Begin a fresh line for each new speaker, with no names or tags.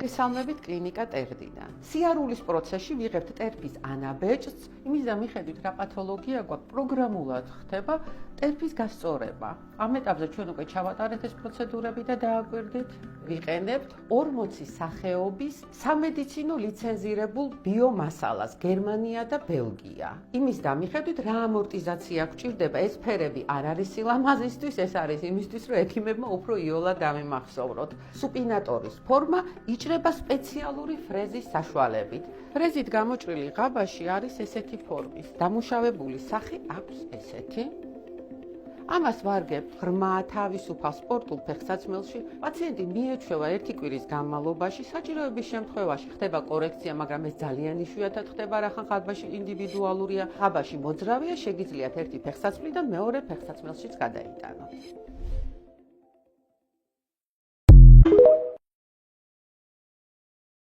მოგესალმებით კლინიკა ტერდიდან. სიარულის პროცესში ვიღებთ ტერფის ანაბეჭდს, იმის და მიხედვით რა პათოლოგია გვაქვს, პროგრამულად ხდება ტერფის გასწორება. ამ ეტაპზე ჩვენ უკვე ჩავატარეთ ეს პროცედურები და დააკვირდით, ვიყენებთ 40 სახეობის სამედიცინო ლიცენზირებულ ბიომასალას გერმანია და ბელგია. იმის და მიხედვით რა ამორტიზაცია გვჭირდება, ეს ფერები არ არის სილამაზისთვის, ეს არის იმისთვის, რომ ექიმებმა უფრო იოლად დამიმახსოვროთ. სუპინატორის ფორმა იჭრება სპეციალური ფრეზის საშუალებით. ფრეზით გამოჭრილი ღაბაში არის ესეთი ფორმის. დამუშავებული სახე აქვს ესეთი. ამას ვარგებთ ღრმა თავისუფალ სპორტულ ფეხსაცმელში. პაციენტი მიეჩვევა ერთი კვირის განმავლობაში, საჭიროების შემთხვევაში ხდება კორექცია, მაგრამ ეს ძალიან იშვიათად ხდება, რახან ღაბაში ინდივიდუალურია. ღაბაში მოძრავია, შეგიძლიათ ერთი ფეხსაცმლიდან მეორე ფეხსაცმელშიც გადაიტანოთ.